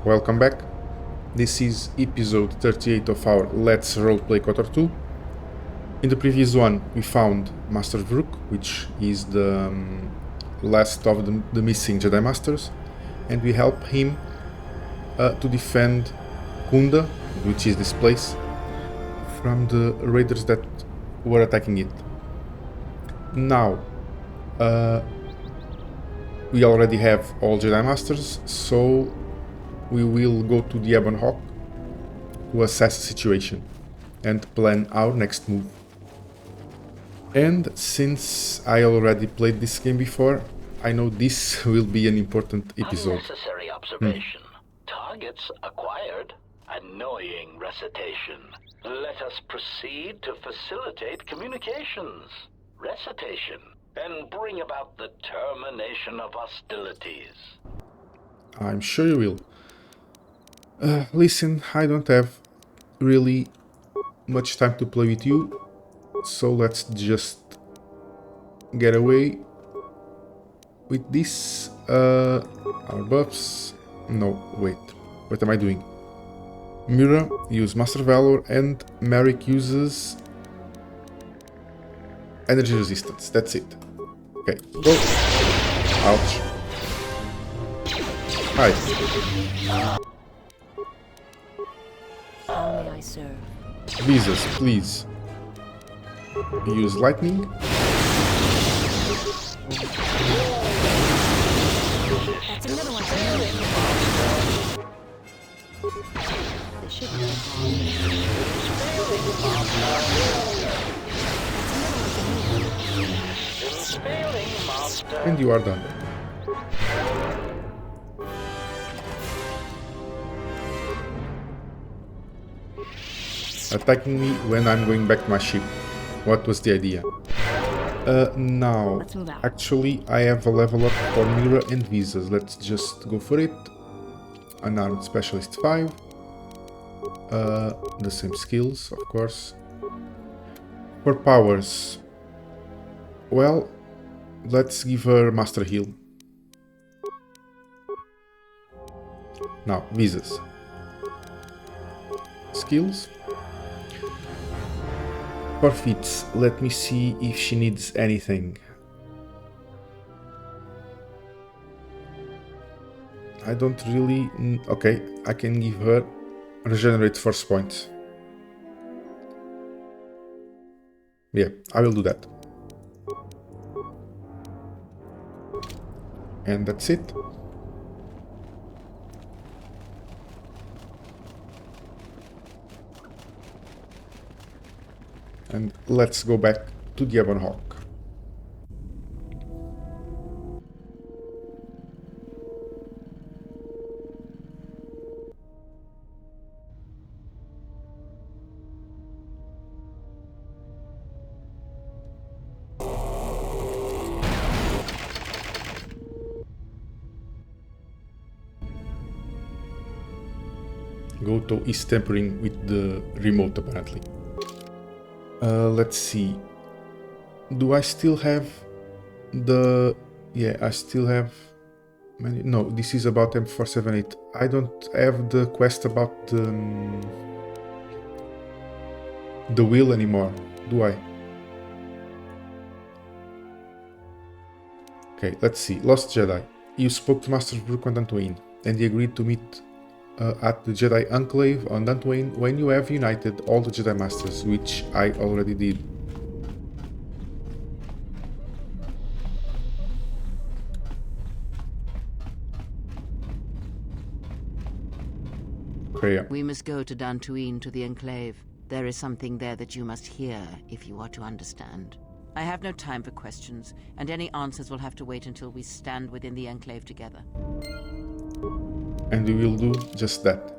Welcome back. This is episode 38 of our Let's Roleplay KOTOR 2. In the previous one we found Master Vrook, which is the last of the missing Jedi Masters, and we help him to defend Kunda, which is this place, from the raiders that were attacking it. Now, we already have all Jedi Masters, so we will go to the Ebow Hawk to assess the situation and plan our next move. And since I already played this game before, I know this will be an important episode. Unnecessary observation. Targets acquired. Annoying recitation. Let us proceed to facilitate communications. Recitation. And bring about the termination of hostilities. I'm sure you will. Listen, I don't have really much time to play with you, so let's just get away with this. Our buffs. No, wait. What am I doing? Mira use Master Valor and Maric uses energy resistance. That's it. Okay, go. Ouch. Hi. How may I serve? Visas, please. Use lightning. That's another one for you. This should be And you are done. Attacking me when I'm going back to my ship. What was the idea? Now, actually, I have a level up for Mira and Visas. Let's just go for it. Unarmed Specialist 5. The same skills, of course. For powers, well, let's give her Master Heal. Now, Visas. Skills. For feats, let me see if she needs anything. I don't really... Okay, I can give her regenerate force points. Yeah, I will do that. And that's it. And let's go back to the Ebow Hawk. Goto is tampering with the remote apparently. Let's see. Do I still have the... Yeah, I still have... No, this is about M478. I don't have the quest about the wheel anymore, do I? Okay, let's see. Lost Jedi. You spoke to Master Vrook on Dantooine, and he agreed to meet at the Jedi enclave on Dantooine when you have united all the Jedi Masters, which I already did. Traya. We must go to Dantooine, to the enclave. There is something there that you must hear if you are to understand. I have no time for questions, and any answers will have to wait until we stand within the enclave together. And we will do just that.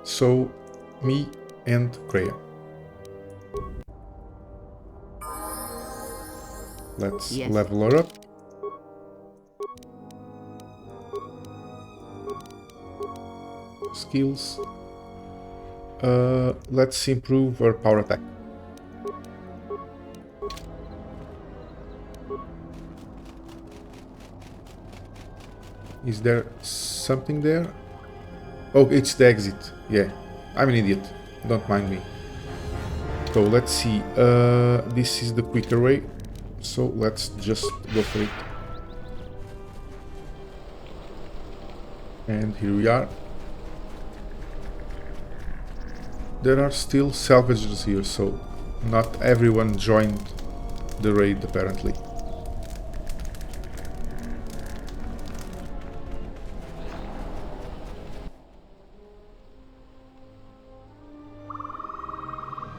So, me and Traya. Let's level her up. Skills. Let's improve our power attack. Is there something there? Oh, it's the exit. Yeah, I'm an idiot. Don't mind me. So let's see. This is the quicker way. So let's just go for it. And here we are. There are still salvagers here, so not everyone joined the raid apparently.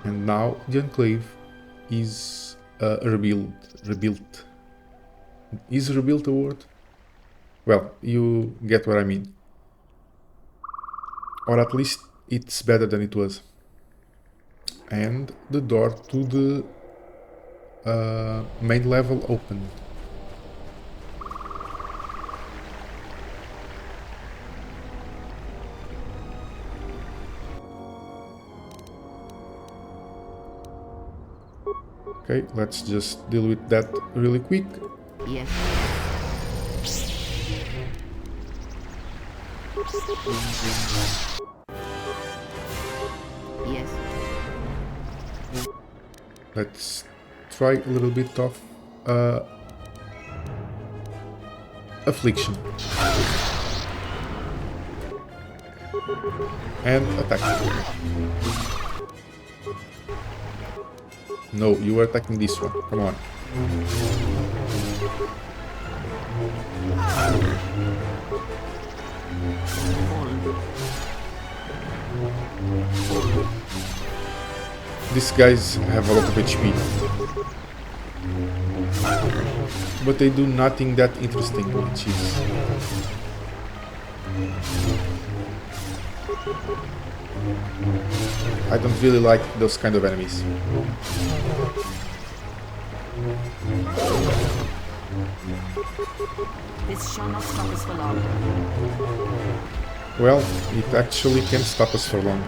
And now the enclave is rebuilt. Is rebuilt a word? Well, you get what I mean. Or at least it's better than it was. And the door to the main level opened. Okay, let's just deal with that really quick. Yes. Yes. Let's try a little bit of affliction. And attack. No, you were attacking this one. Come on. These guys have a lot of HP. But they do nothing that interesting, which is... I don't really like those kind of enemies. This shall not stop us for long. Well, it actually can stop us for long.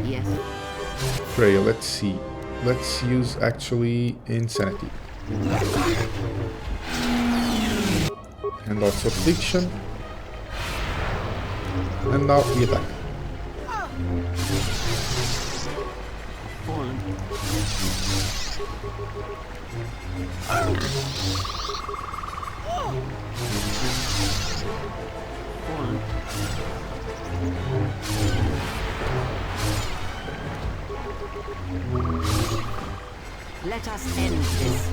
Yes. Traya, let's see. Let's use actually insanity. And also affliction. And now we attack. Let us end this.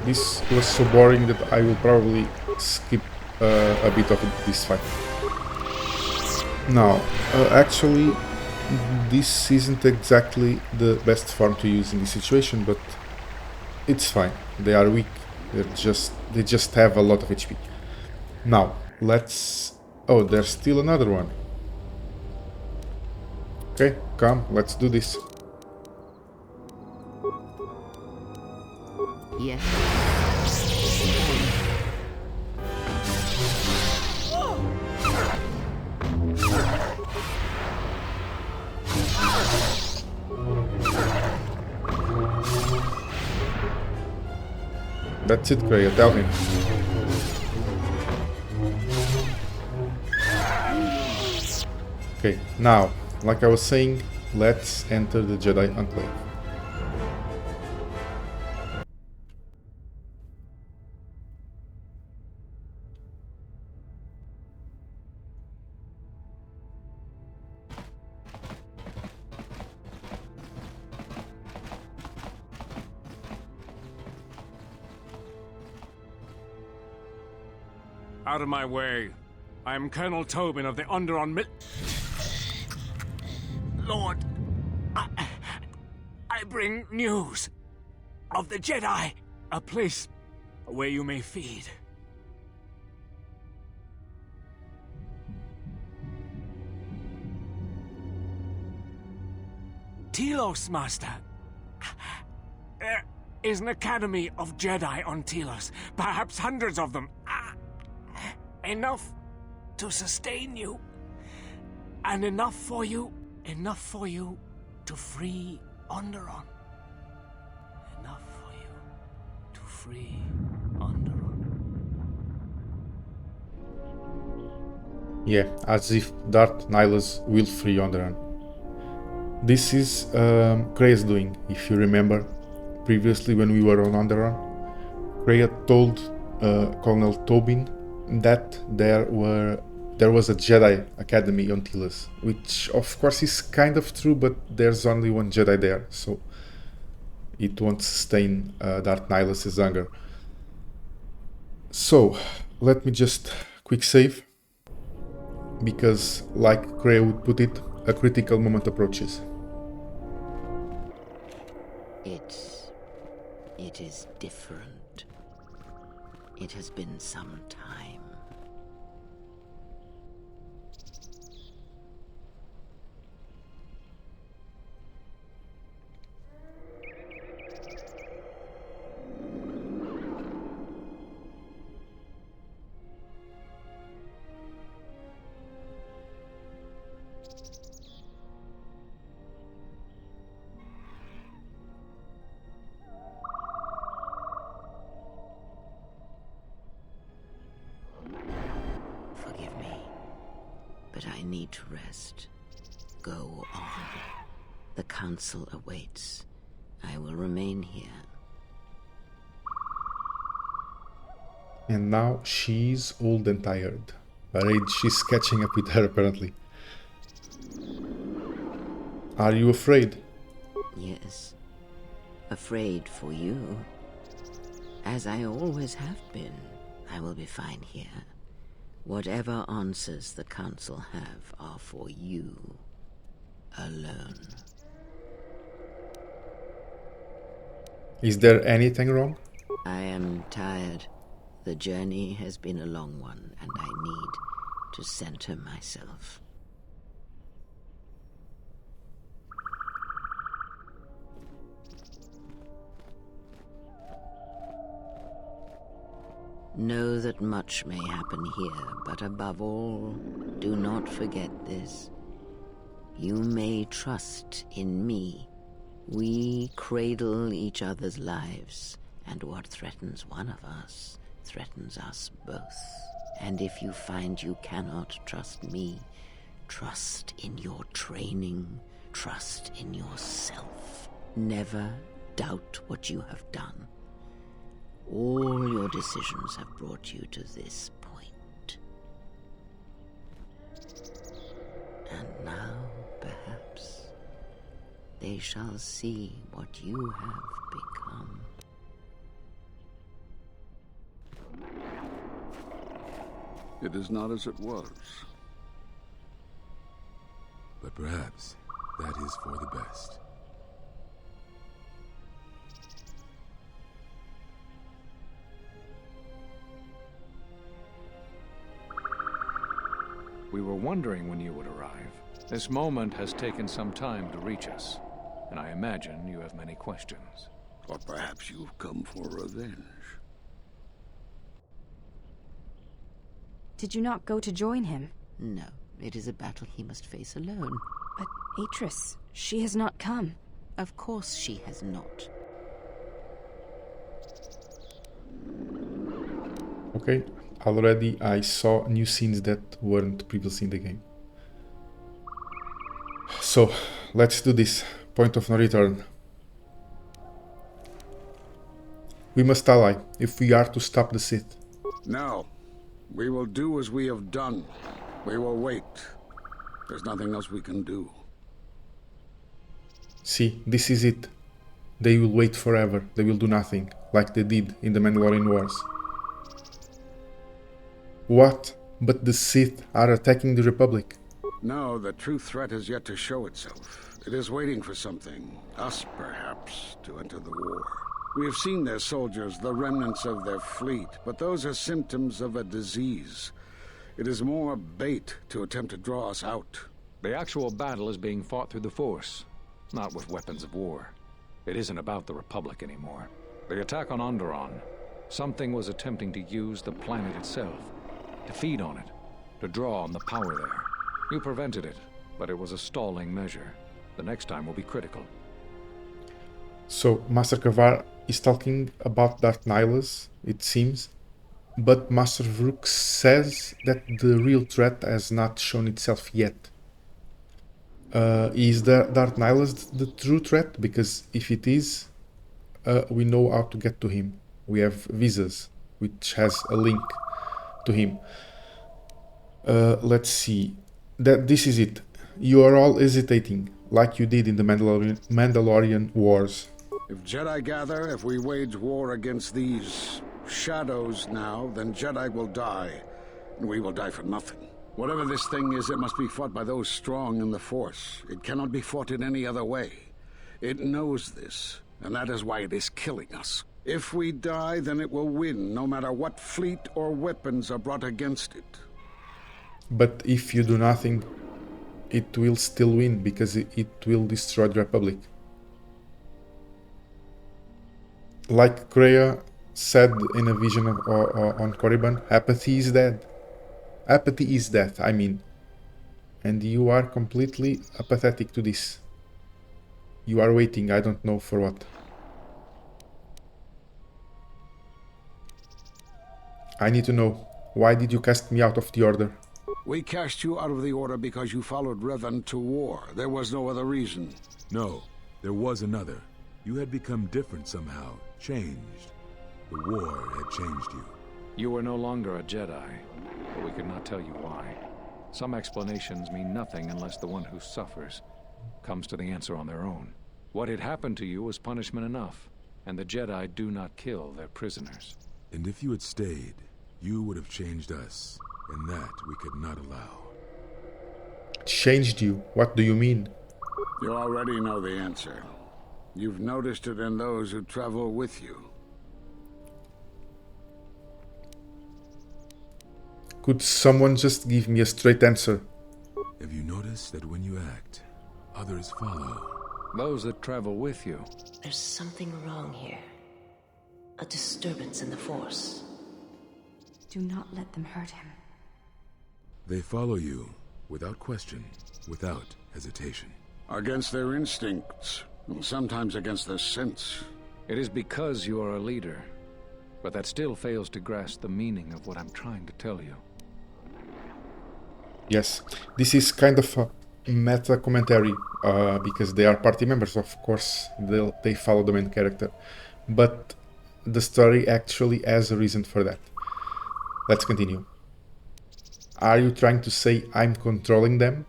This was so boring that I will probably skip a bit of this fight. Now, actually, this isn't exactly the best form to use in this situation, but it's fine. They are weak. They just have a lot of HP. Now, let's... Oh, there's still another one. Okay, come, let's do this. Yes. That's it, Traya, tell him. Okay, now, like I was saying, let's enter the Jedi enclave. Out of my way. I am Colonel Tobin of the Onderon Lord, I bring news of the Jedi, a place where you may feed. Telos, Master. is an academy of Jedi on Telos. Perhaps hundreds of them. Enough to sustain you. And enough for you to free Onderon. Enough for you to free Onderon. Yeah, as if Darth Nihilus will free Onderon. This is Krea's doing, if you remember. Previously, when we were on Onderon, Krea told Colonel Tobin that there was a Jedi Academy on Telos, which of course is kind of true, but there's only one Jedi there, so it won't sustain Darth Nihilus' anger. So, let me just quick save, because like Krea would put it, a critical moment approaches. It is different. It has been some time. Forgive me, but I need to rest. Go on. The council awaits. I will remain here. And now she's old and tired. Her age is catching up with her, apparently. Are you afraid? Yes. Afraid for you. As I always have been. I will be fine here. Whatever answers the council have are for you. Alone. Is there anything wrong? I am tired. The journey has been a long one, and I need to center myself. Know that much may happen here, but above all, do not forget this. You may trust in me. We cradle each other's lives, and what threatens one of us threatens us both. And if you find you cannot trust me, trust in your training, trust in yourself. Never doubt what you have done. All your decisions have brought you to this point. And now, perhaps, they shall see what you have become. It is not as it was. But perhaps that is for the best. We were wondering when you would arrive. This moment has taken some time to reach us, and I imagine you have many questions. Or perhaps you've come for revenge. Did you not go to join him? No, it is a battle he must face alone. But Atris, she has not come. Of course she has not. Okay, already I saw new scenes that weren't previously in the game. So, let's do this. Point of no return. We must ally if we are to stop the Sith. No. We will do as we have done. We will wait. There's nothing else we can do. See, this is it. They will wait forever. They will do nothing, like they did in the Mandalorian Wars. What? But the Sith are attacking the Republic. No, the true threat has yet to show itself. It is waiting for something, us perhaps, to enter the war. We have seen their soldiers, the remnants of their fleet, but those are symptoms of a disease. It is more bait to attempt to draw us out. The actual battle is being fought through the Force, not with weapons of war. It isn't about the Republic anymore. The attack on Onderon. Something was attempting to use the planet itself, to feed on it, to draw on the power there. You prevented it, but it was a stalling measure. The next time will be critical. So, Master Kavar is talking about Darth Nihilus, it seems, but Master Vrook says that the real threat has not shown itself yet. Is the Darth Nihilus the true threat? Because if it is, we know how to get to him. We have visas, which has a link to him. Let's see. This is it. You are all hesitating, like you did in the Mandalorian Wars. If Jedi gather, if we wage war against these shadows now, then Jedi will die, and we will die for nothing. Whatever this thing is, it must be fought by those strong in the Force. It cannot be fought in any other way. It knows this, and that is why it is killing us. If we die, then it will win, no matter what fleet or weapons are brought against it. But if you do nothing, it will still win, because it will destroy the Republic. Like Traya said in a vision on Korriban, apathy is dead. Apathy is death, I mean. And you are completely apathetic to this. You are waiting, I don't know for what. I need to know, why did you cast me out of the Order? We cast you out of the Order because you followed Revan to war. There was no other reason. No, there was another. You had become different somehow, changed. The war had changed you. You were no longer a Jedi, but we could not tell you why. Some explanations mean nothing unless the one who suffers comes to the answer on their own. What had happened to you was punishment enough, and the Jedi do not kill their prisoners. And if you had stayed, you would have changed us, and that we could not allow. Changed you? What do you mean? You already know the answer. You've noticed it in those who travel with you. Could someone just give me a straight answer? Have you noticed that when you act, others follow? Those that travel with you. There's something wrong here. A disturbance in the Force. Do not let them hurt him. They follow you, without question, without hesitation. Against their instincts, and sometimes against their sense. It is because you are a leader, but that still fails to grasp the meaning of what I'm trying to tell you. Yes, this is kind of a meta commentary, because they are party members, of course, they follow the main character. But the story actually has a reason for that. Let's continue. Are you trying to say I'm controlling them?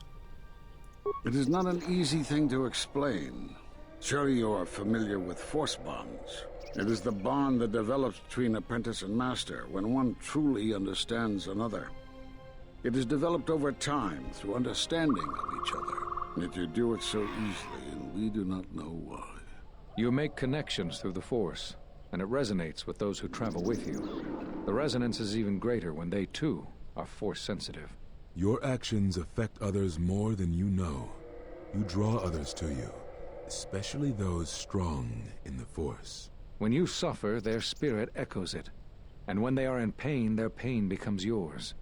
It is not an easy thing to explain. Surely you are familiar with Force bonds. It is the bond that develops between apprentice and master when one truly understands another. It is developed over time through understanding of each other. Yet you do it so easily, and we do not know why. You make connections through the Force, and it resonates with those who travel with you. The resonance is even greater when they, too, are Force-sensitive. Your actions affect others more than you know. You draw others to you, especially those strong in the Force. When you suffer, their spirit echoes it. And when they are in pain, their pain becomes yours.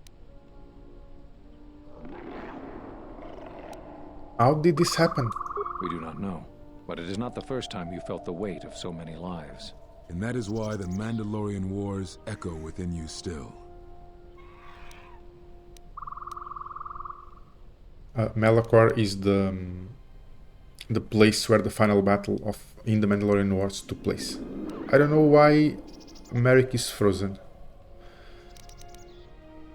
How did this happen? We do not know, but it is not the first time you felt the weight of so many lives. And that is why the Mandalorian Wars echo within you still. Malachor is the place where the final battle in the Mandalorian Wars took place. I don't know why Maric is frozen.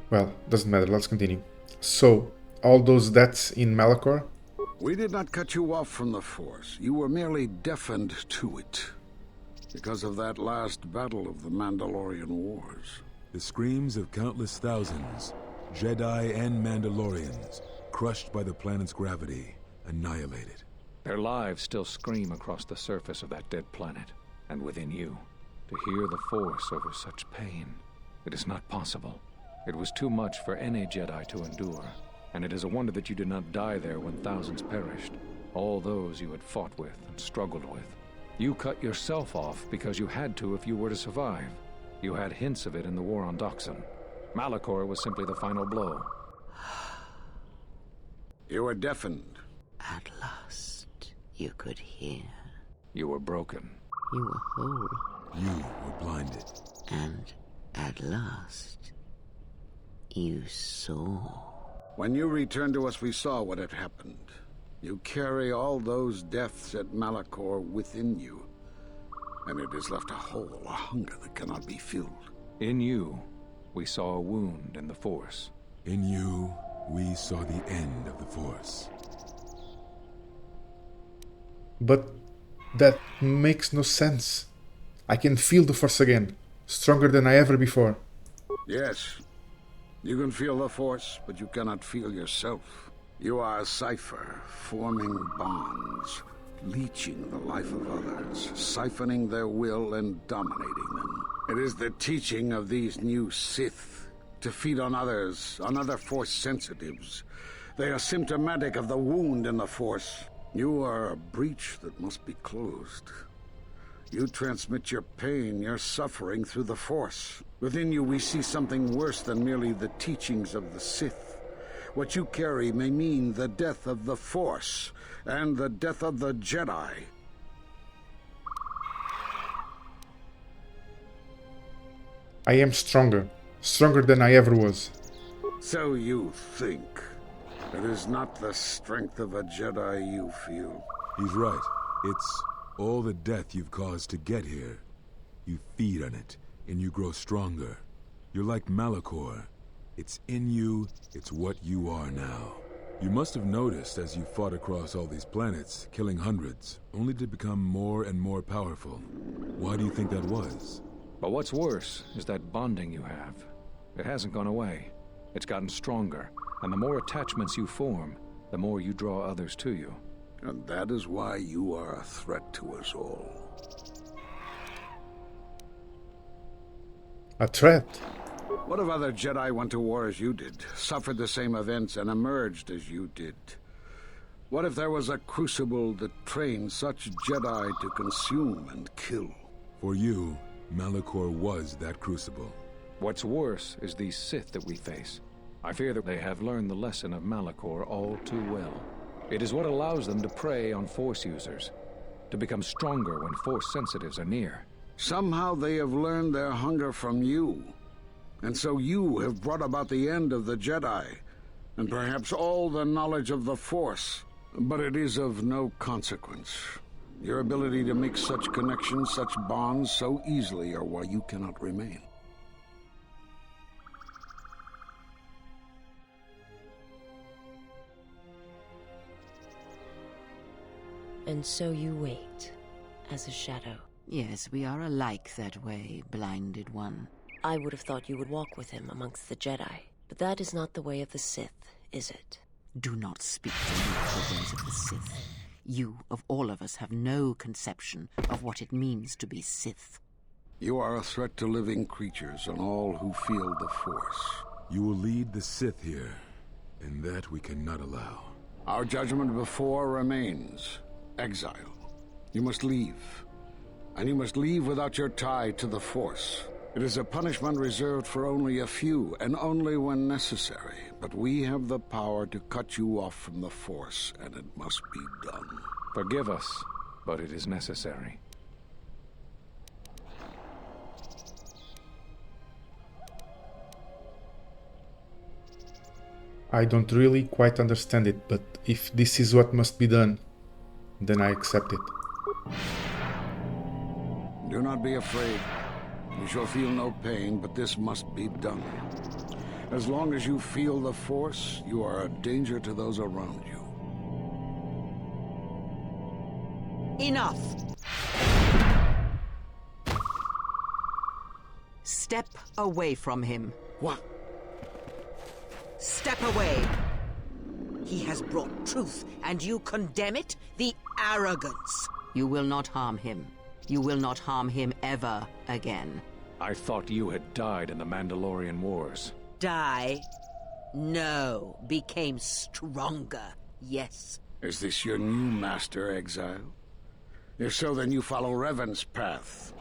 Well, doesn't matter, let's continue. So, all those deaths in Malachor? We did not cut you off from the Force. You were merely deafened to it. Because of that last battle of the Mandalorian Wars. The screams of countless thousands, Jedi and Mandalorians, crushed by the planet's gravity, annihilated. Their lives still scream across the surface of that dead planet, and within you. To hear the Force over such pain, it is not possible. It was too much for any Jedi to endure, and it is a wonder that you did not die there when thousands perished. All those you had fought with and struggled with. You cut yourself off because you had to if you were to survive. You had hints of it in the war on Doxon. Malachor was simply the final blow. You were deafened. At last, you could hear. You were broken. You were whole. You were blinded. And at last, you saw. When you returned to us, we saw what had happened. You carry all those deaths at Malachor within you. And it has left a hole, a hunger that cannot be filled. In you, we saw a wound in the Force. In you, we saw the end of the Force. But that makes no sense. I can feel the Force again, stronger than I ever before. Yes, you can feel the Force, but you cannot feel yourself. You are a cipher, forming bonds, leeching the life of others, siphoning their will and dominating them. It is the teaching of these new Sith to feed on others, on other Force sensitives. They are symptomatic of the wound in the Force. You are a breach that must be closed. You transmit your pain, your suffering through the Force. Within you we see something worse than merely the teachings of the Sith. What you carry may mean the death of the Force, and the death of the Jedi. I am stronger than I ever was. So you think. It is not the strength of a Jedi you feel. He's right. It's all the death you've caused to get here. You feed on it, and you grow stronger. You're like Malachor. It's in you, it's what you are now. You must have noticed as you fought across all these planets, killing hundreds, only to become more and more powerful. Why do you think that was? But what's worse is that bonding you have. It hasn't gone away. It's gotten stronger, and the more attachments you form, the more you draw others to you. And that is why you are a threat to us all. A threat? What if other Jedi went to war as you did, suffered the same events, and emerged as you did? What if there was a crucible that trained such Jedi to consume and kill? For you, Malachor was that crucible. What's worse is these Sith that we face. I fear that they have learned the lesson of Malachor all too well. It is what allows them to prey on Force users, to become stronger when Force sensitives are near. Somehow they have learned their hunger from you. And so you have brought about the end of the Jedi, and perhaps all the knowledge of the Force. But it is of no consequence. Your ability to make such connections, such bonds so easily are why you cannot remain. And so you wait, as a shadow. Yes, we are alike that way, blinded one. I would have thought you would walk with him amongst the Jedi. But that is not the way of the Sith, is it? Do not speak to me of the ways of the Sith. You, of all of us, have no conception of what it means to be Sith. You are a threat to living creatures and all who feel the Force. You will lead the Sith here, and that we cannot allow. Our judgment before remains. Exile. You must leave. And you must leave without your tie to the Force. It is a punishment reserved for only a few, and only when necessary. But we have the power to cut you off from the Force, and it must be done. Forgive us, but it is necessary. I don't really quite understand it, but if this is what must be done, then I accept it. Do not be afraid. You shall feel no pain, but this must be done. As long as you feel the Force, you are a danger to those around you. Enough! Step away from him. What? Step away! He has brought truth, and you condemn it? The arrogance! You will not harm him. You will not harm him ever again. I thought you had died in the Mandalorian Wars. Die? No. Became stronger. Yes. Is this your new master, Exile? If so, then you follow Revan's path.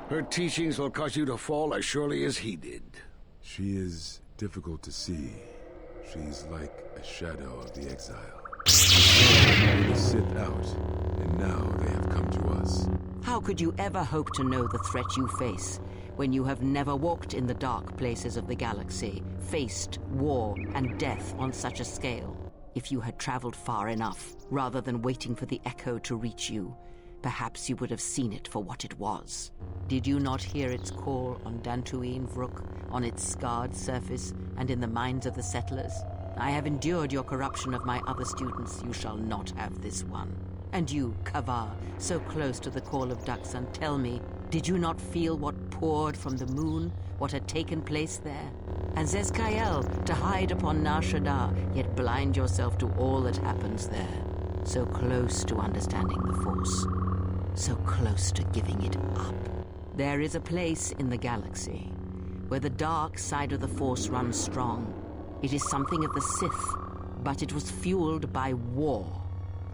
Her teachings will cause you to fall as surely as he did. She is difficult to see. She's like a shadow of the exile. The Sith out, and now they have come to us. How could you ever hope to know the threat you face when you have never walked in the dark places of the galaxy, faced war and death on such a scale? If you had traveled far enough, rather than waiting for the echo to reach you, perhaps you would have seen it for what it was. Did you not hear its call on Dantooine, Vrook, on its scarred surface and in the minds of the settlers? I have endured your corruption of my other students. You shall not have this one. And you, Kavar, so close to the call of Daxan, tell me, did you not feel what poured from the moon, what had taken place there? And Zezkael, to hide upon Nar Shaddaa, yet blind yourself to all that happens there. So close to understanding the Force. So close to giving it up. There is a place in the galaxy where the dark side of the Force runs strong. It is something of the Sith, but it was fueled by war.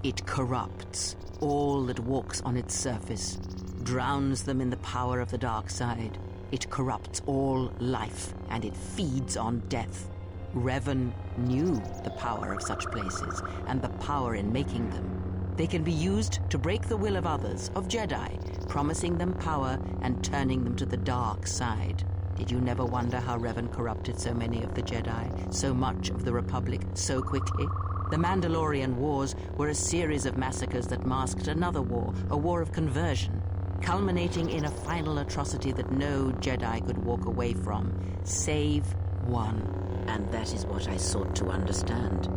It corrupts all that walks on its surface, drowns them in the power of the dark side. It corrupts all life, and it feeds on death. Revan knew the power of such places, and the power in making them. They can be used to break the will of others, of Jedi, promising them power and turning them to the dark side. Did you never wonder how Revan corrupted so many of the Jedi, so much of the Republic, so quickly? The Mandalorian Wars were a series of massacres that masked another war, a war of conversion, culminating in a final atrocity that no Jedi could walk away from, save one. And that is what I sought to understand.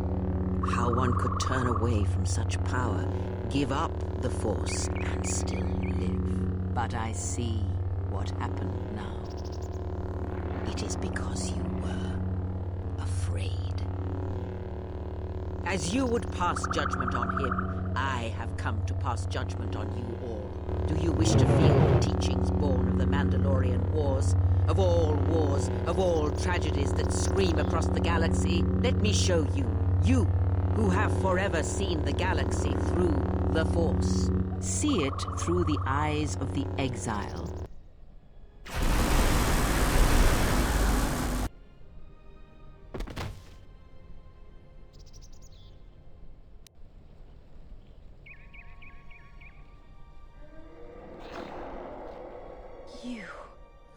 How one could turn away from such power, give up the Force, and still live. But I see what happened now. It is because you were afraid. As you would pass judgment on him, I have come to pass judgment on you all. Do you wish to feel the teachings born of the Mandalorian Wars? Of all tragedies that scream across the galaxy? Let me show you. You, who have forever seen the galaxy through the Force. See it through the eyes of the exile. You.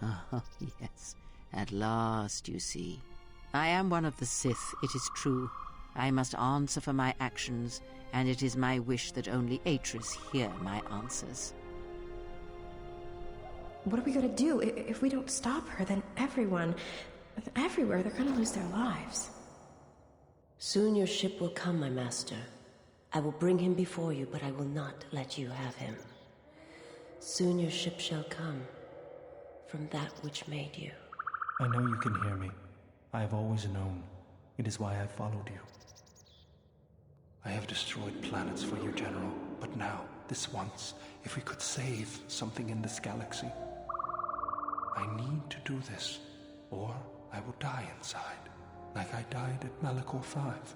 Oh, yes. At last, you see. I am one of the Sith, it is true. I must answer for my actions, and it is my wish that only Atris hear my answers. What are we gonna do? If we don't stop her, then everyone, everywhere, they're gonna lose their lives. Soon your ship will come, my master. I will bring him before you, but I will not let you have him. Soon your ship shall come, from that which made you. I know you can hear me. I have always known. It is why I followed you. I have destroyed planets for you, General, but now, this once, if we could save something in this galaxy. I need to do this, or I will die inside, like I died at Malachor 5.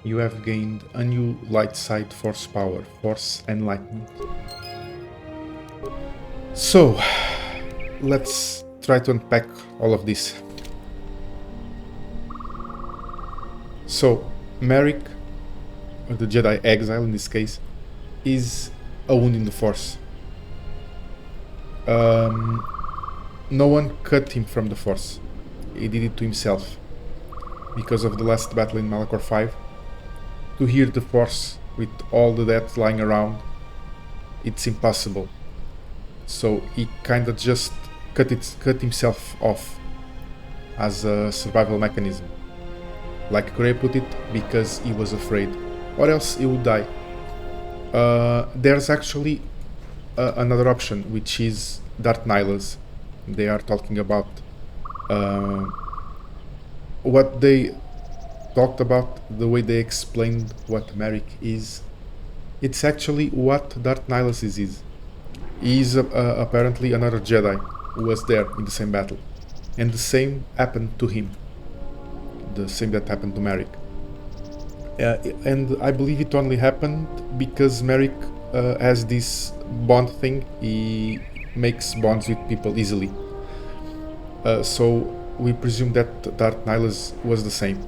You have gained a new light side force power, Force Enlightenment. So, let's try to unpack all of this. So, Maric, or the Jedi Exile in this case, is a wound in the Force. No one cut him from the Force. He did it to himself. Because of the last battle in Malachor 5, to hear the Force with all the death lying around, it's impossible. So he kinda just cut himself off as a survival mechanism. Like Gray put it, because he was afraid, or else he would die. There's actually another option, which is Darth Traya's. They are talking about what they talked about, the way they explained what Maric is. It's actually what Darth Traya's is. He is apparently another Jedi, was there in the same battle. And the same happened to him. The same that happened to Maric. And I believe it only happened because Maric has this bond thing. He makes bonds with people easily. So we presume that Darth Nihilus was the same.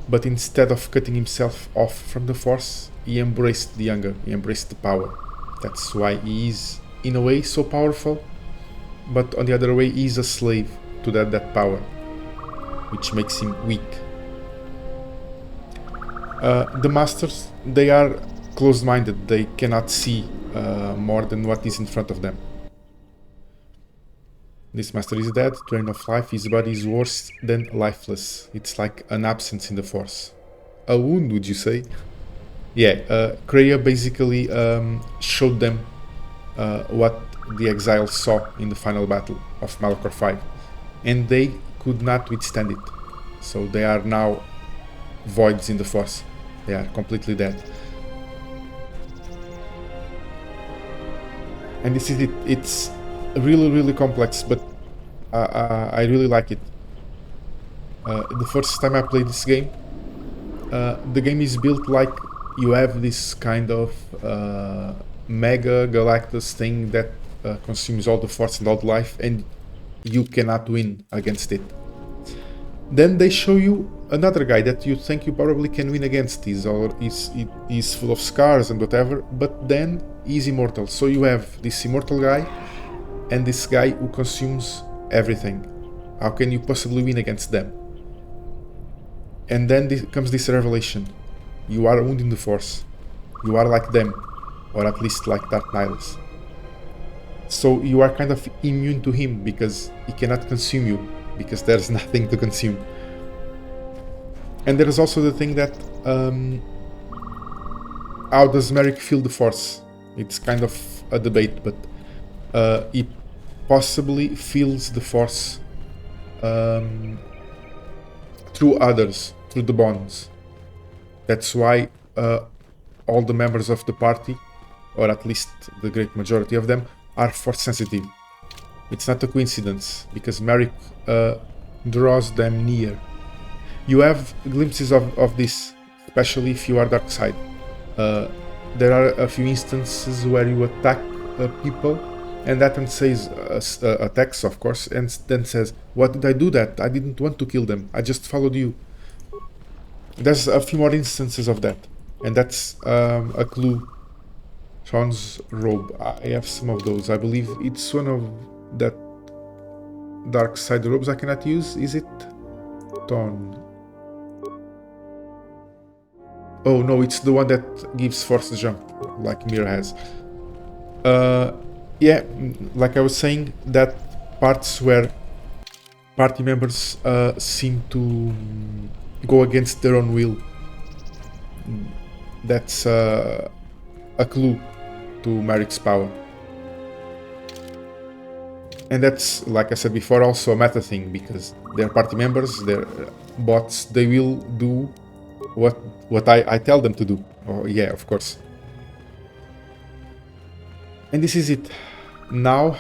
But instead of cutting himself off from the Force, he embraced the hunger, he embraced the power. That's why he is, in a way, so powerful. But on the other way, he is a slave to that power, which makes him weak. The Masters, they are closed-minded. They cannot see more than what is in front of them. This Master is dead, drained of life, his body is worse than lifeless. It's like an absence in the Force. A wound, would you say? Yeah, Traya basically showed them what the exiles saw in the final battle of Malachor 5. And they could not withstand it. So they are now voids in the Force. They are completely dead. And this is it. It's really complex, but I really like it. The first time I played this game, the game is built like you have this kind of mega Galactus thing that consumes all the Force and all the life, and you cannot win against it. Then they show you another guy that you think you probably can win against. He's full of scars and whatever, but then he's immortal. So you have this immortal guy and this guy who consumes everything. How can you possibly win against them? And then comes this revelation. You are wounded in the Force. You are like them, or at least like Darth Nihilus. So you are kind of immune to him because he cannot consume you, because there's nothing to consume. And there is also the thing that how does Maric feel the Force? It's kind of a debate, but he possibly feels the Force through others, through the bonds. That's why all the members of the party, or at least the great majority of them, are Force sensitive. It's not a coincidence, because Maric draws them near. You have glimpses of this, especially if you are dark side. There are a few instances where you attack people, and that then says, attacks of course, and then says, what did I do that? I didn't want to kill them, I just followed you. There's a few more instances of that, and that's a clue. Sean's robe, I have some of those. I believe it's one of that dark side robes I cannot use. Is it Dawn? Oh no, it's the one that gives Force jump, like Mira has. Yeah, like I was saying, that parts where party members seem to go against their own will, that's a clue to Maric's power. And that's, like I said before, also a meta thing, because they're party members, they're bots, they will do what I tell them to do. Oh yeah, of course. And this is it. Now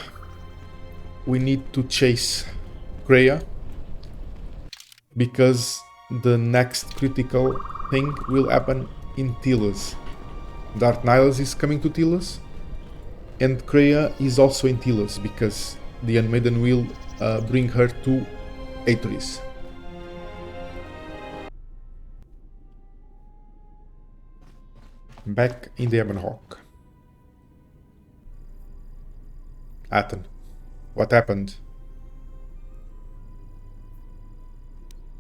we need to chase Traya, because the next critical thing will happen in Telos. Darth Nihilus is coming to Telos, and Traya is also in Telos, because the Handmaiden will bring her to Atris. Back in the Ebon Hawk. Athen, what happened?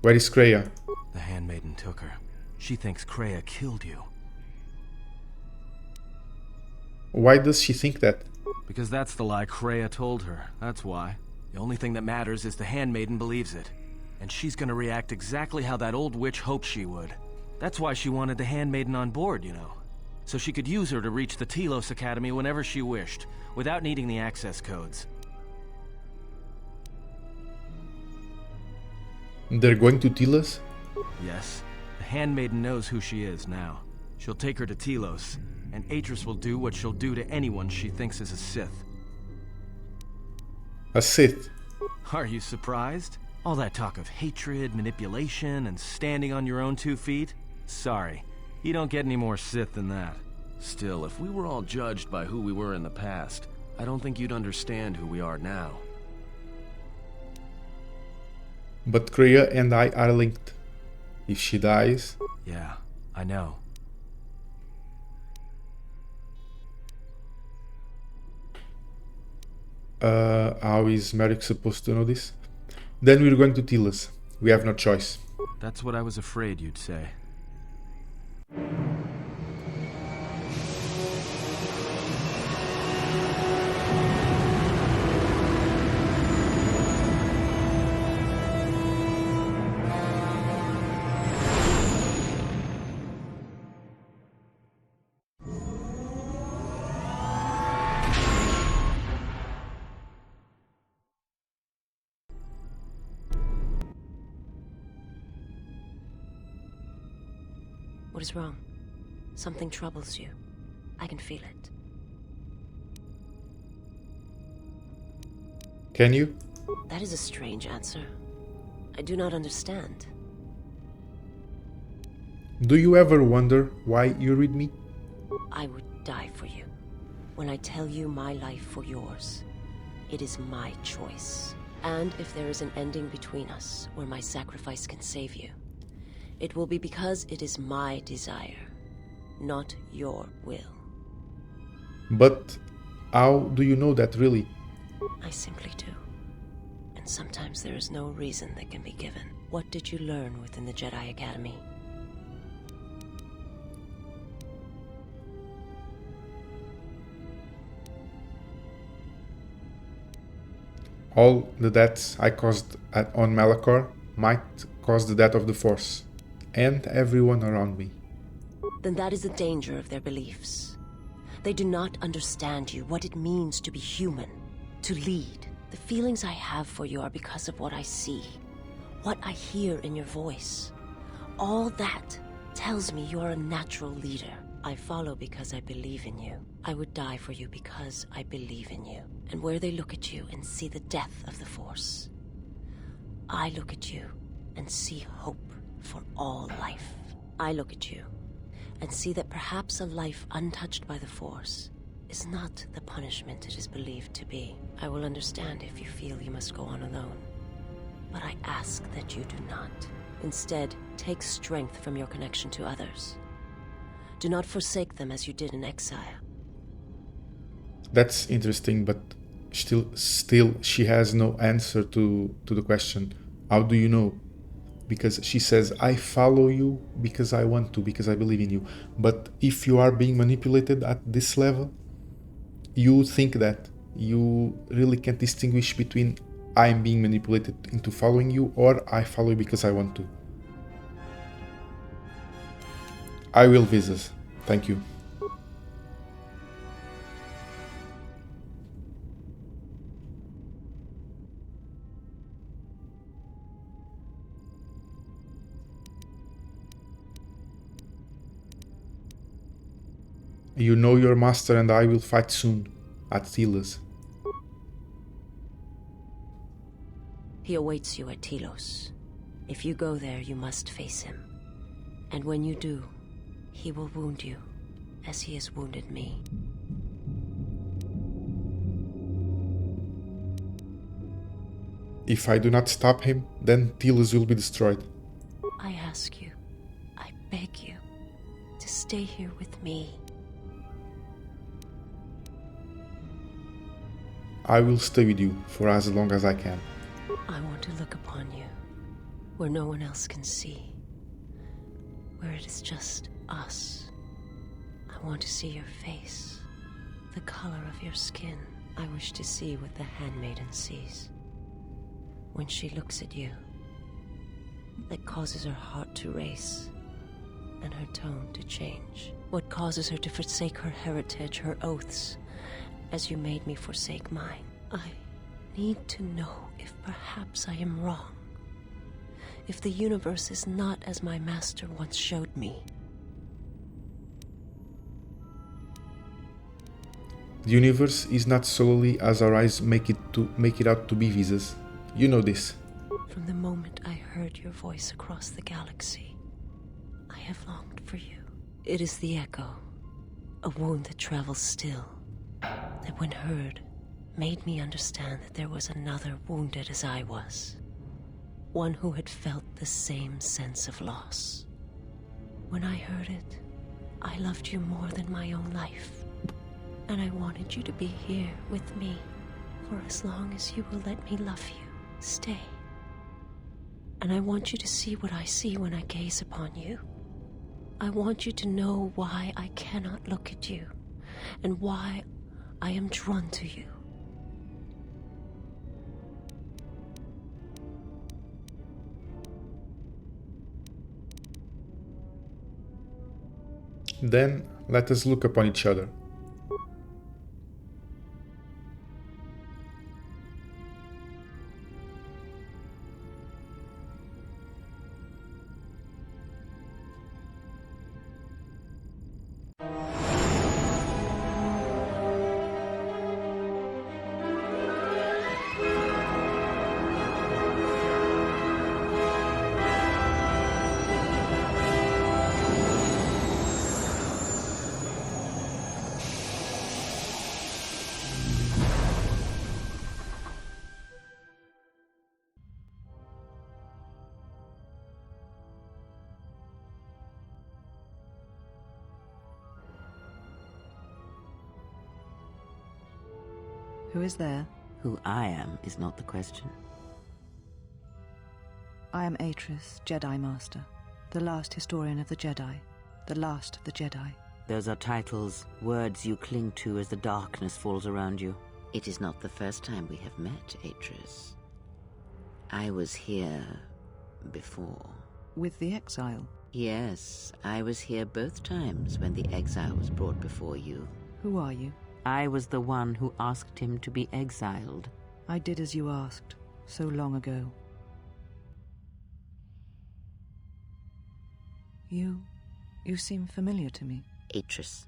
Where is Traya? The Handmaiden took her. She thinks Traya killed you. Why does she think that? Because that's the lie Traya told her, that's why. The only thing that matters is the Handmaiden believes it. And she's gonna react exactly how that old witch hoped she would. That's why she wanted the Handmaiden on board, you know. So she could use her to reach the Telos Academy whenever she wished, without needing the access codes. They're going to Telos? Yes. The Handmaiden knows who she is now. She'll take her to Telos, and Atris will do what she'll do to anyone she thinks is a Sith. A Sith. Are you surprised? All that talk of hatred, manipulation, and standing on your own 2 feet? Sorry, you don't get any more Sith than that. Still, if we were all judged by who we were in the past, I don't think you'd understand who we are now. But Traya and I are linked. If she dies... Yeah, I know. How is Maric supposed to know this? Then we're going to Tilas. We have no choice. That's what I was afraid you'd say. What is wrong? Something troubles you. I can feel it. Can you? That is a strange answer. I do not understand. Do you ever wonder why you read me? I would die for you. When I tell you my life for yours, it is my choice. And if there is an ending between us where my sacrifice can save you, it will be because it is my desire, not your will. But how do you know that, really? I simply do. And sometimes there is no reason that can be given. What did you learn within the Jedi Academy? All the deaths I caused on Malachor might cause the death of the Force, and everyone around me. Then that is the danger of their beliefs. They do not understand you, what it means to be human, to lead. The feelings I have for you are because of what I see, what I hear in your voice. All that tells me you are a natural leader. I follow because I believe in you. I would die for you because I believe in you. And where they look at you and see the death of the Force, I look at you and see hope for all life. I look at you and see that perhaps a life untouched by the Force is not the punishment it is believed to be. I will understand if you feel you must go on alone, but I ask that you do not. Instead, take strength from your connection to others. Do not forsake them as you did in exile. That's interesting, but still she has no answer to the question, how do you know? Because she says, I follow you because I want to, because I believe in you. But if you are being manipulated at this level, you think that you really can't distinguish between I'm being manipulated into following you or I follow you because I want to. I will visit. Thank you. You know your master and I will fight soon, at Telos. He awaits you at Telos. If you go there, you must face him. And when you do, he will wound you, as he has wounded me. If I do not stop him, then Telos will be destroyed. I ask you, I beg you, to stay here with me. I will stay with you for as long as I can. I want to look upon you, where no one else can see, where it is just us. I want to see your face, the color of your skin. I wish to see what the handmaiden sees when she looks at you, that causes her heart to race and her tone to change. What causes her to forsake her heritage, her oaths, as you made me forsake mine. I need to know if perhaps I am wrong, if the universe is not as my master once showed me. The universe is not solely as our eyes make it out to be, Visas. You know this. From the moment I heard your voice across the galaxy, I have longed for you. It is the echo, a wound that travels still, that when heard, made me understand that there was another wounded as I was. One who had felt the same sense of loss. When I heard it, I loved you more than my own life. And I wanted you to be here with me for as long as you will let me love you. Stay. And I want you to see what I see when I gaze upon you. I want you to know why I cannot look at you, and why I am drawn to you. Then let us look upon each other. Who is there? Who I am is not the question. I am Atris, Jedi Master, the last historian of the Jedi, the last of the Jedi. Those are titles, words you cling to as the darkness falls around you. It is not the first time we have met, Atris. I was here before. With the exile? Yes, I was here both times when the exile was brought before you. Who are you? I was the one who asked him to be exiled. I did as you asked, so long ago. You seem familiar to me. Atris,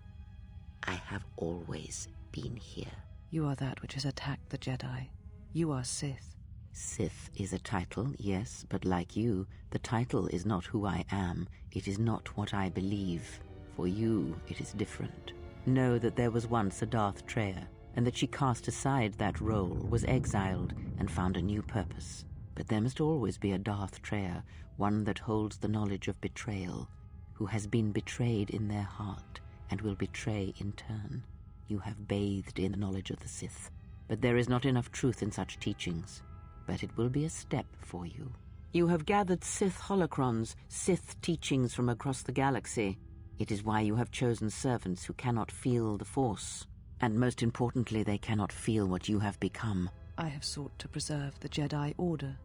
I have always been here. You are that which has attacked the Jedi. You are Sith. Sith is a title, yes, but like you, the title is not who I am. It is not what I believe. For you, it is different. Know that there was once a Darth Traya, and that she cast aside that role, was exiled, and found a new purpose. But there must always be a Darth Traya, one that holds the knowledge of betrayal, who has been betrayed in their heart, and will betray in turn. You have bathed in the knowledge of the Sith, but there is not enough truth in such teachings. But it will be a step for you. You have gathered Sith holocrons, Sith teachings from across the galaxy. It is why you have chosen servants who cannot feel the Force. And most importantly, they cannot feel what you have become. I have sought to preserve the Jedi Order,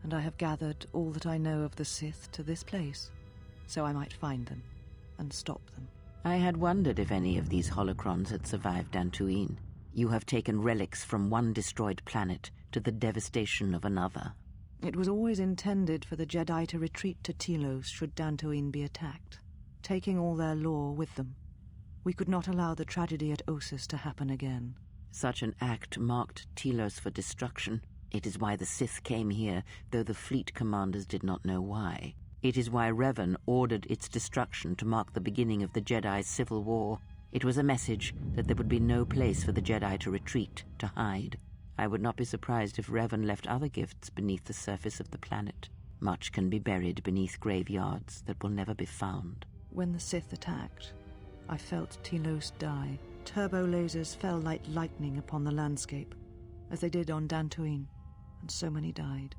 and I have gathered all that I know of the Sith to this place, so I might find them and stop them. I had wondered if any of these holocrons had survived Dantooine. You have taken relics from one destroyed planet to the devastation of another. It was always intended for the Jedi to retreat to Telos should Dantooine be attacked, taking all their lore with them. We could not allow the tragedy at Ossus to happen again. Such an act marked Telos for destruction. It is why the Sith came here, though the fleet commanders did not know why. It is why Revan ordered its destruction to mark the beginning of the Jedi's civil war. It was a message that there would be no place for the Jedi to retreat, to hide. I would not be surprised if Revan left other gifts beneath the surface of the planet. Much can be buried beneath graveyards that will never be found. When the Sith attacked, I felt Telos die. Turbo lasers fell like lightning upon the landscape, as they did on Dantooine, and so many died.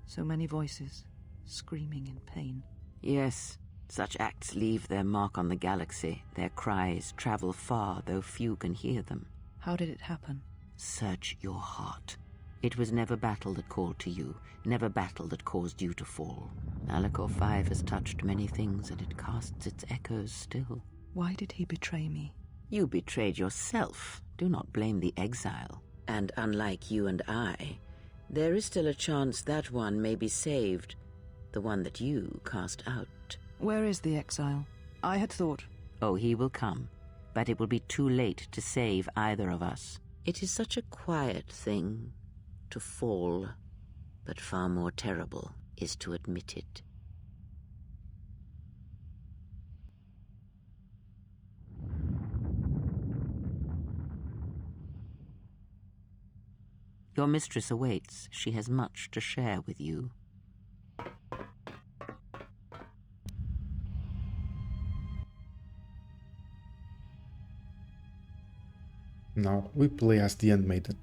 So many voices, screaming in pain. Yes, such acts leave their mark on the galaxy. Their cries travel far, though few can hear them. How did it happen? Search your heart. It was never battle that called to you, never battle that caused you to fall. Malachor 5 has touched many things, and it casts its echoes still. Why did he betray me? You betrayed yourself. Do not blame the exile. And unlike you and I, there is still a chance that one may be saved. The one that you cast out. Where is the exile? I had thought... Oh, he will come. but it will be too late to save either of us. It is such a quiet thing to fall, but far more terrible is to admit it. Your mistress awaits. She has much to share with you. Now we play as the Handmaiden.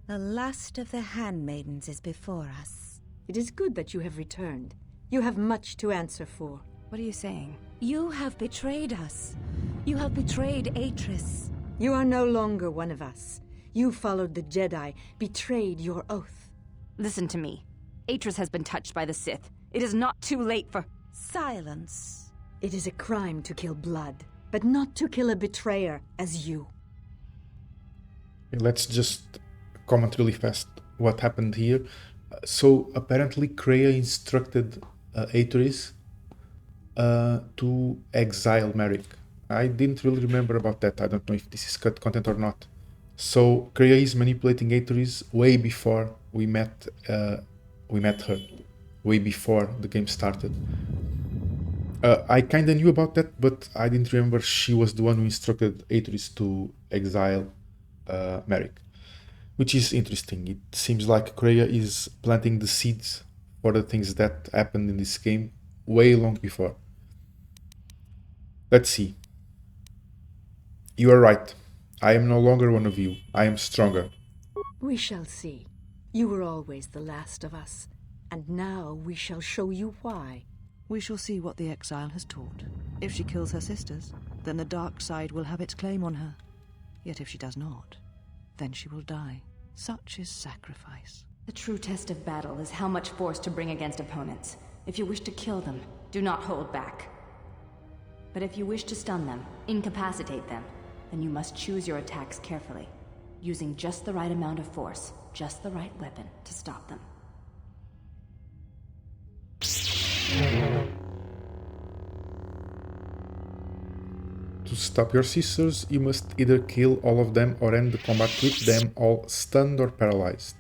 The last of the handmaidens is before us. It is good that you have returned. You have much to answer for. What are you saying? You have betrayed us. You have betrayed Atris. You are no longer one of us. You followed the Jedi, betrayed your oath. Listen to me. Atris has been touched by the Sith. It is not too late for... Silence. It is a crime to kill blood, but not to kill a betrayer as you. Let's just comment really fast what happened here. So apparently Traya instructed Atris to exile Maric. I didn't really remember about that. I don't know if this is cut content or not. So Traya is manipulating Atris way before we met her, way before the game started. I kinda knew about that, but I didn't remember she was the one who instructed Atris to exile Maric, which is interesting. It seems like Traya is planting the seeds for the things that happened in this game way long before. Let's see. You are right. I am no longer one of you. I am stronger. We shall see. You were always the last of us, and now we shall show you why. We shall see what the exile has taught. If she kills her sisters, then the dark side will have its claim on her. Yet if she does not, then she will die. Such is sacrifice. The true test of battle is how much force to bring against opponents. If you wish to kill them, do not hold back. But if you wish to stun them, incapacitate them, then you must choose your attacks carefully, using just the right amount of force, just the right weapon to stop them. To stop your sisters, you must either kill all of them or end the combat with them all stunned or paralyzed.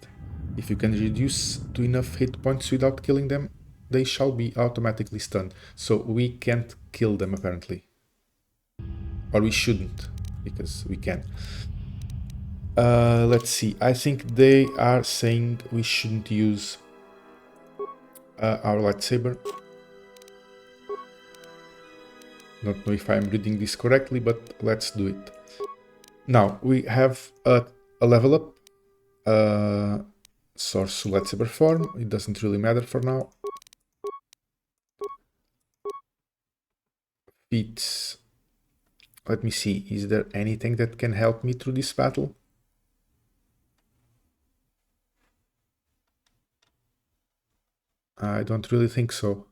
If you can reduce to enough hit points without killing them, they shall be automatically stunned. So we can't kill them apparently. Or we shouldn't, because we can. Let's see, I think they are saying we shouldn't use our lightsaber. Don't know if I'm reading this correctly, but let's do it. Now, we have a level up. Source lightsaber form, it doesn't really matter for now. Feats. Let me see, is there anything that can help me through this battle? I don't really think so.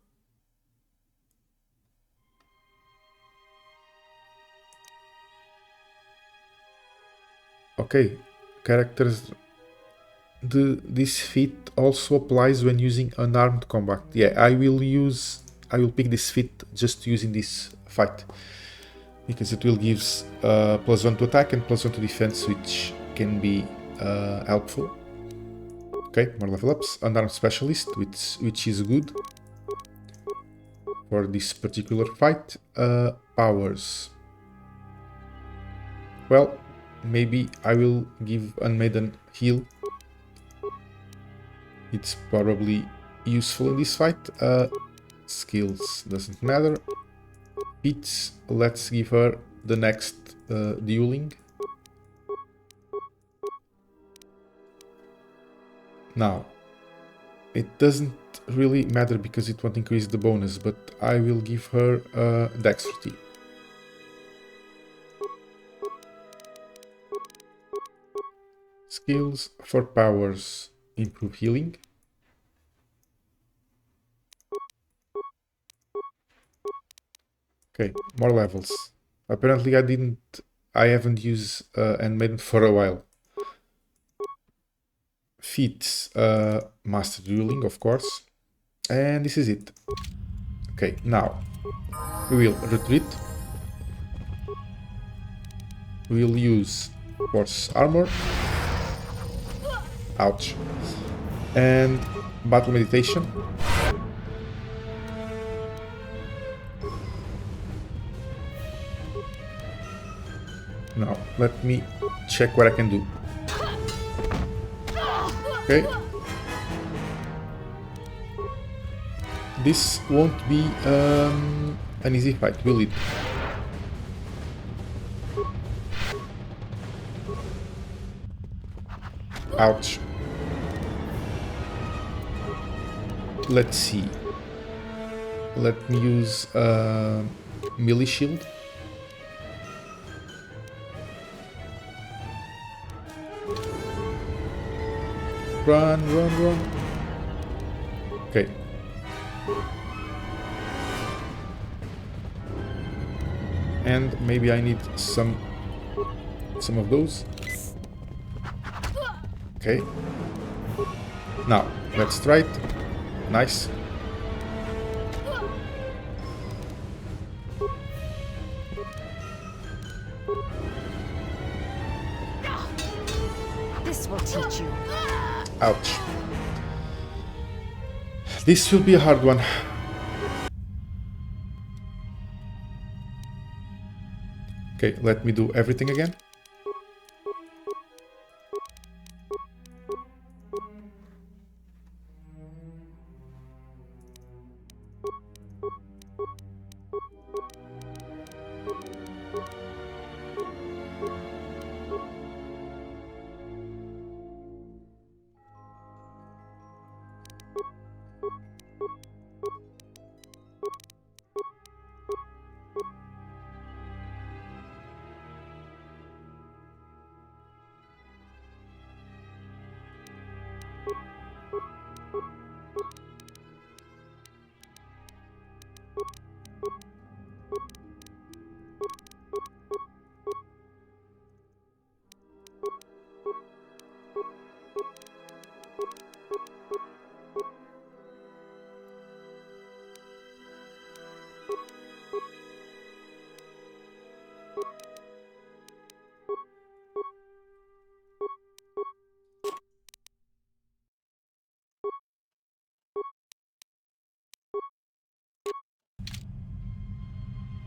Okay, characters. This feat also applies when using unarmed combat. Yeah, I will pick this feat just using this fight, because it will give +1 to attack and +1 to defense, which can be helpful. Okay, more level ups. Unarmed specialist, which is good for this particular fight. Powers. Well, maybe I will give Handmaiden heal. It's probably useful in this fight. Skills doesn't matter. Feats, let's give her the next dueling. Now, it doesn't really matter because it won't increase the bonus, but I will give her dexterity. Skills for powers, improve healing. Okay, more levels. Apparently I haven't used Handmaiden for a while. Feats, master dueling, of course. And this is it. Okay, now, We will retreat. We will use force armor. Ouch. And battle meditation. Now, let me check what I can do. Okay. This won't be an easy fight, will it? Ouch. Let's see. Let me use melee shield. Run, run, run. Okay. And maybe I need some of those. Okay. Now, let's try it. Nice. This will teach you. Ouch. This will be a hard one. Okay, let me do everything again.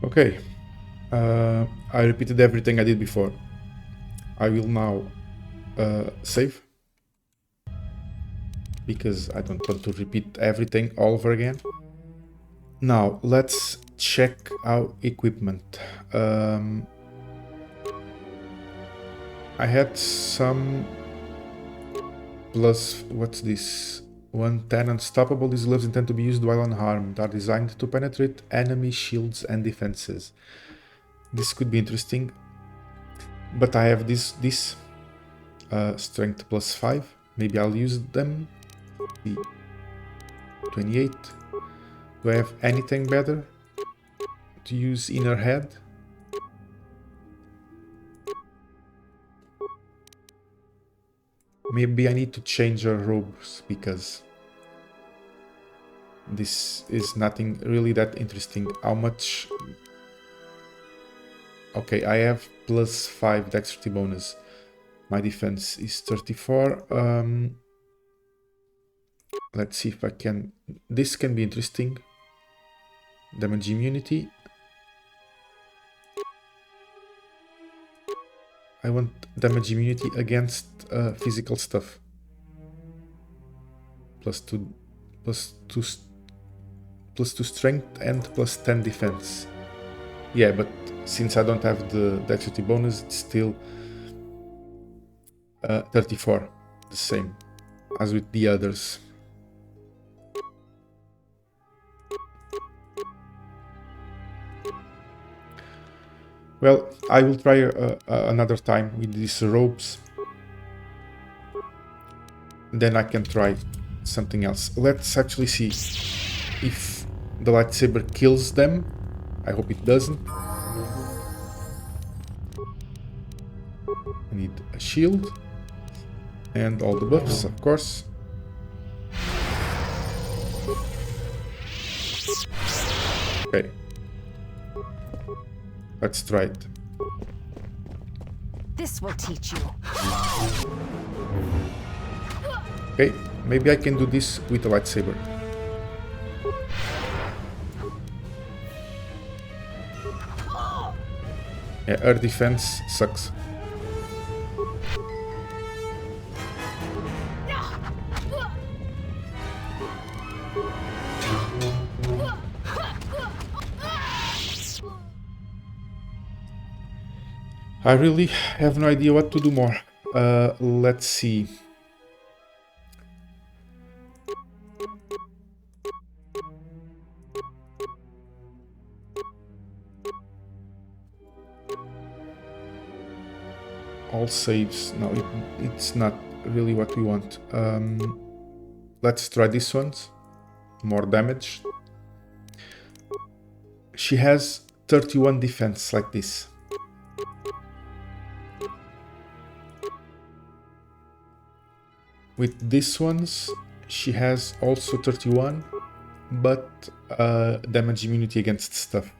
Okay, I repeated everything I did before. I will now save, because I don't want to repeat everything all over again. Now, let's check our equipment. I had some plus, what's this? 110 unstoppable. These gloves intend to be used while unharmed. Are designed to penetrate enemy shields and defenses. This could be interesting. But I have this strength plus 5. Maybe I'll use them. 28. Do I have anything better to use inner head? Maybe I need to change our robes, because this is nothing really that interesting. How much? Okay, I have plus 5 dexterity bonus. My defense is 34. Let's see if I can... This can be interesting. Damage immunity. I want damage immunity against physical stuff. Plus 2 strength and plus 10 defense. Yeah, but since I don't have the dexterity bonus, it's still 34, the same as with the others. Well, I will try another time with these robes. Then I can try something else. Let's actually see if the lightsaber kills them. I hope it doesn't. I need a shield. And all the buffs, of course. Okay. Let's try it. This will teach you. Okay, maybe I can do this with a lightsaber. Yeah, her defense sucks. I really have no idea what to do more. Let's see. All saves. No, it's not really what we want. Let's try this one. More damage. She has 31 defense like this. With these ones, she has also 31, but damage immunity against stuff.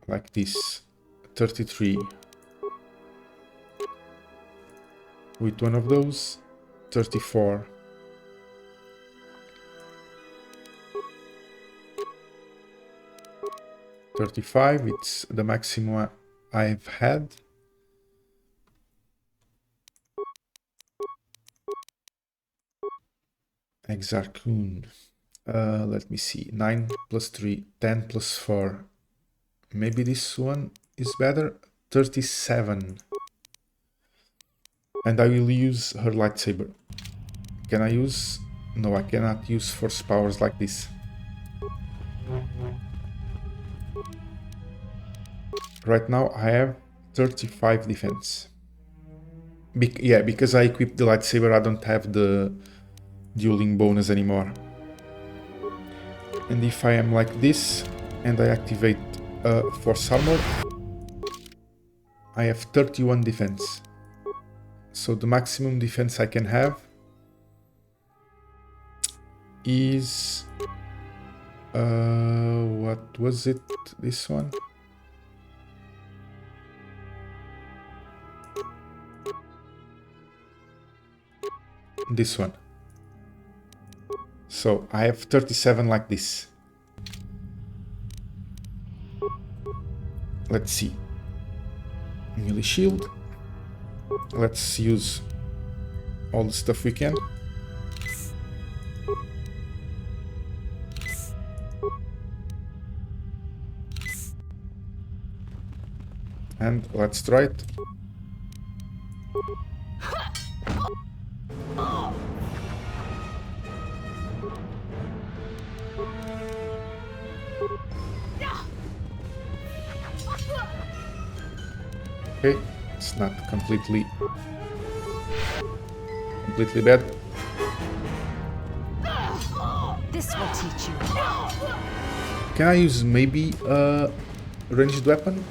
Like this, 33. With one of those, 34. $35, it's the maximum I've had. Exactly. Let me see. 9 plus 3, 10 plus 4. Maybe this one is better. 37. And I will use her lightsaber. Can I use? No, I cannot use force powers like this. Right now I have 35 defense. Yeah, because I equipped the lightsaber, I don't have the dueling bonus anymore. And if I am like this and I activate force armor, I have 31 defense. So the maximum defense I can have is what was it? This one? This one. So I have 37 like this. Let's see. Melee shield. Let's use all the stuff we can. And let's try it. Okay, it's not completely bad. This will teach you. Can I use maybe a ranged weapon?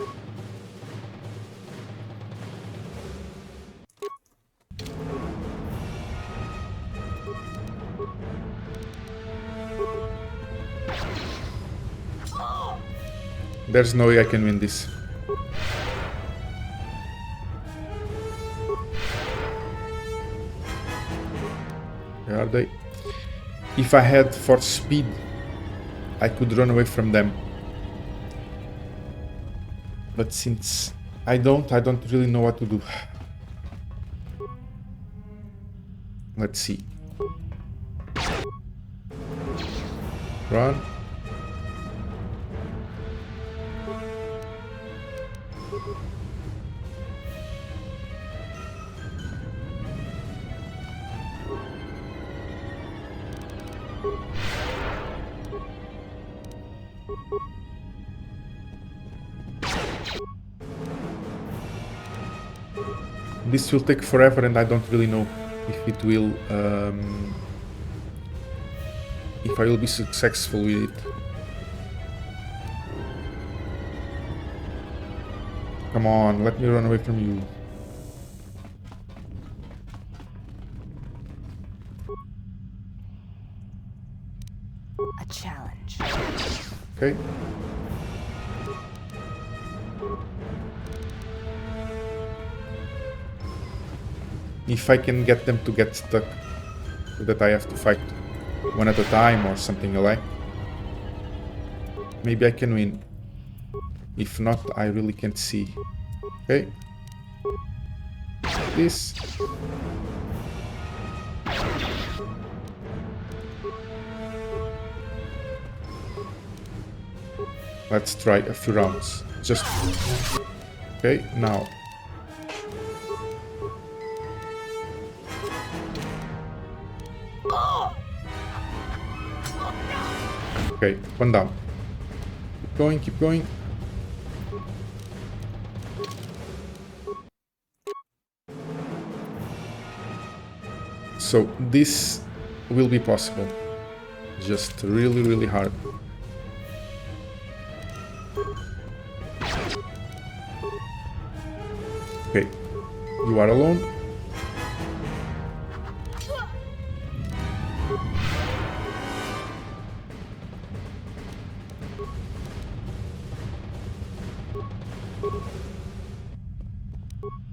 There's no way I can win this. Where are they? If I had force speed, I could run away from them. But since I don't really know what to do. Let's see. Run. This will take forever and I don't really know if it will, if I will be successful with it. Come on, let me run away from you. A challenge. Okay. If I can get them to get stuck, that I have to fight one at a time or something like, maybe I can win. If not, I really can't see. Okay. This. Let's try a few rounds. Just... Okay, now. Okay, one down. Keep going, keep going. So this will be possible. Just really, really hard. Okay, you are alone.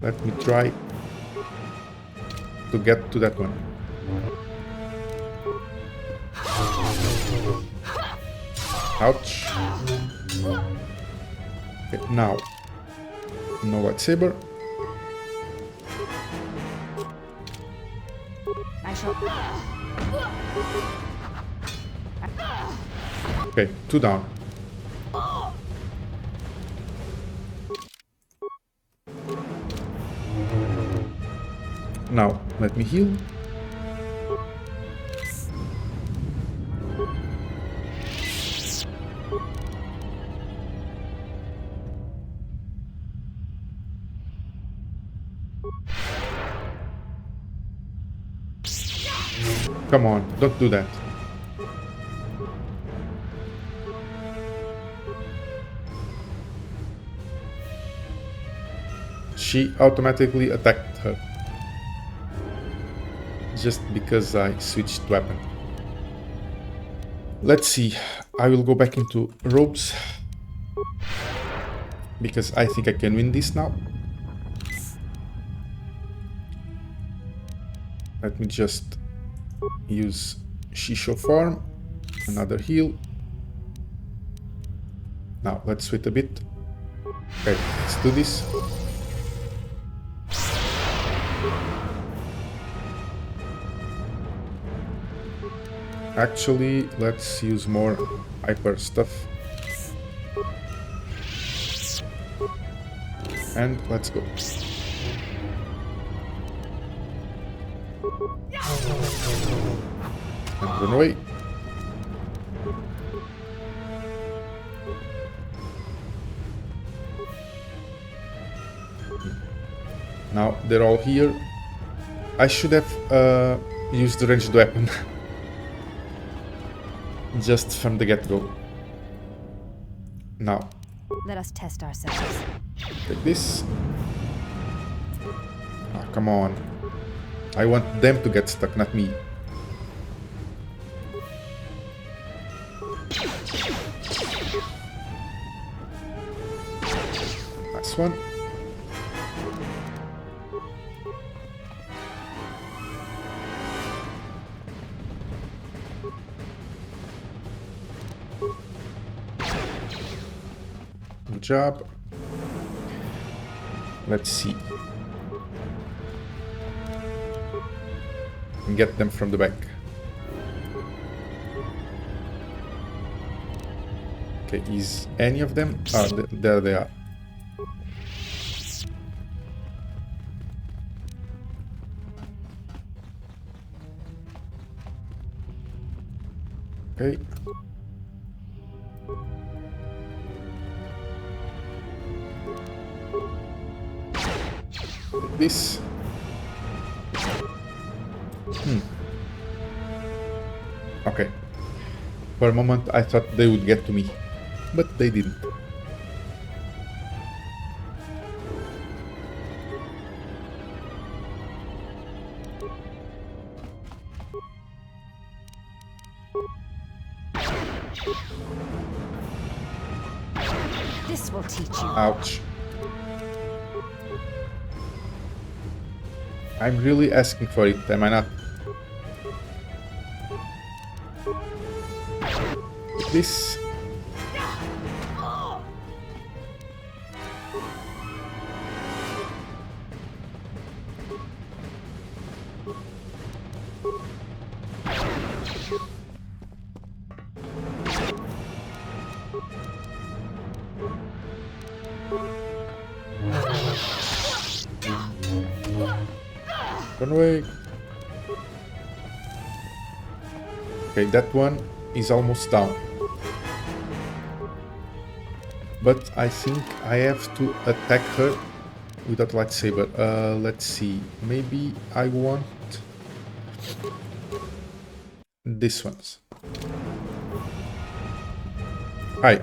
Let me try to get to that one. Ouch. Okay, now, no lightsaber. Okay, 2 down. Now, let me heal. Come on, don't do that. She automatically attacked her. Just because I switched weapon. Let's see. I will go back into robes. Because I think I can win this now. Let me just use Shisho form. Another heal. Now let's wait a bit. Okay, let's do this. Actually, let's use more hyper stuff. And let's go. And run away. Now they're all here. I should have used the ranged weapon. Just from the get-go. Now. Let us test ourselves. Take this. Ah, come on. I want them to get stuck, not me. Nice one. Good job. Let's see. And get them from the back. Okay, is any of them? Ah, there they are. Okay. This. Okay. For a moment I thought they would get to me, but they didn't. This will teach you. Ouch. I'm really asking for it, am I not? This. Run away. Okay, that one is almost down. But I think I have to attack her without lightsaber. Let's see. Maybe I want this ones. Hi.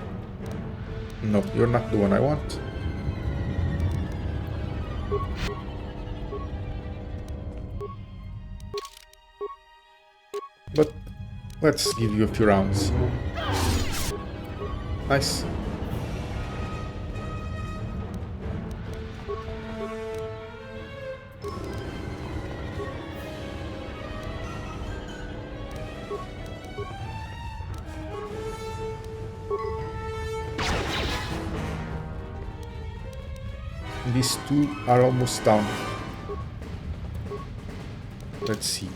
No, you're not the one I want. But let's give you a few rounds. Nice. These two are almost down. Let's see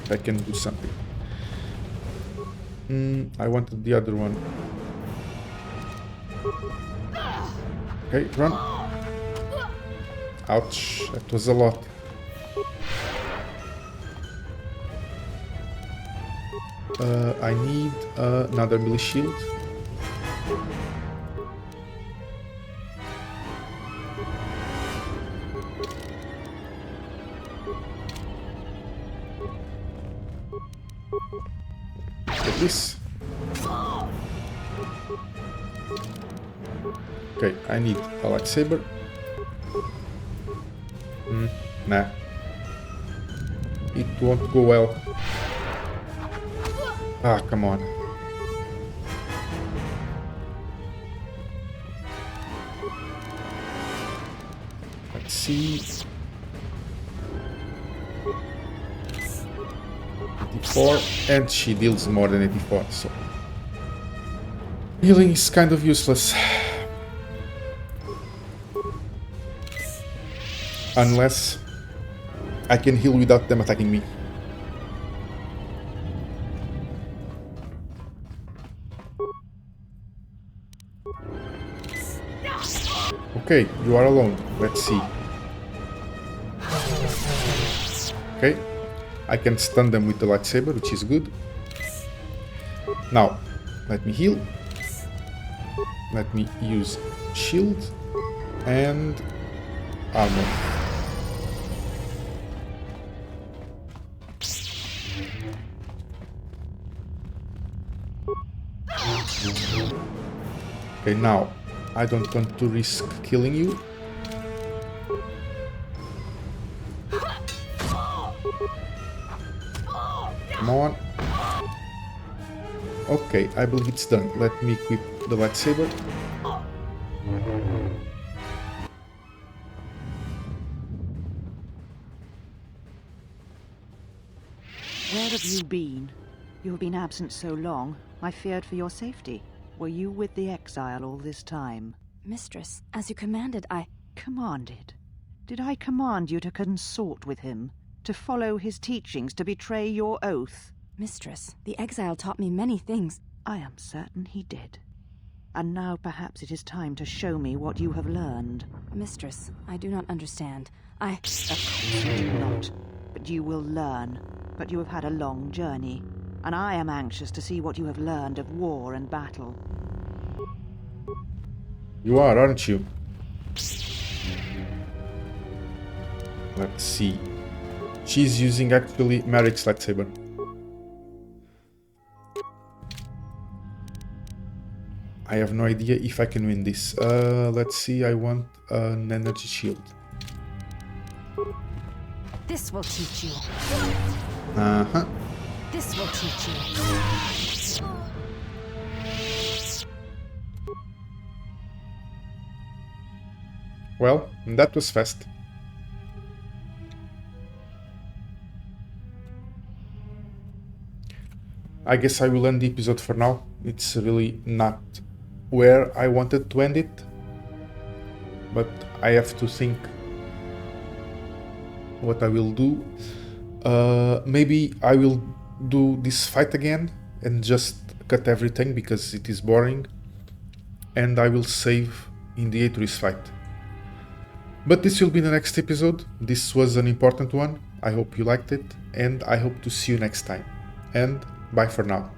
if I can do something. I wanted the other one. Okay, run. Ouch, that was a lot. I need another melee shield. This. Okay, I need a lightsaber. Nah. It won't go well. Ah, come on. Let's see. 84, and she deals more than 84, so healing is kind of useless. Unless I can heal without them attacking me. Okay, you are alone. Let's see. Okay. I can stun them with the lightsaber, which is good. Now, let me heal. Let me use shield and armor. Okay, now, I don't want to risk killing you. Come on. Okay, I believe it's done. Let me equip the lightsaber. Where have you been? You have been absent so long, I feared for your safety. Were you with the exile all this time? Mistress, as you commanded, I... Commanded? Did I command you to consort with him? To follow his teachings, to betray your oath? Mistress, the exile taught me many things. I am certain he did. And now perhaps it is time to show me what you have learned. Mistress, I do not understand. Of course you do not. But you will learn. But you have had a long journey, and I am anxious to see what you have learned of war and battle. You are, aren't you? Let's see. She's using actually Maric's lightsaber. I have no idea if I can win this. Let's see, I want an energy shield. This will teach you. Uh-huh. This will teach you. Well, that was fast. I guess I will end the episode for now. It's really not where I wanted to end it, but I have to think what I will do. Maybe I will do this fight again and just cut everything because it is boring, and I will save in the Atris fight. But this will be the next episode. This was an important one. I hope you liked it, and I hope to see you next time. And bye for now.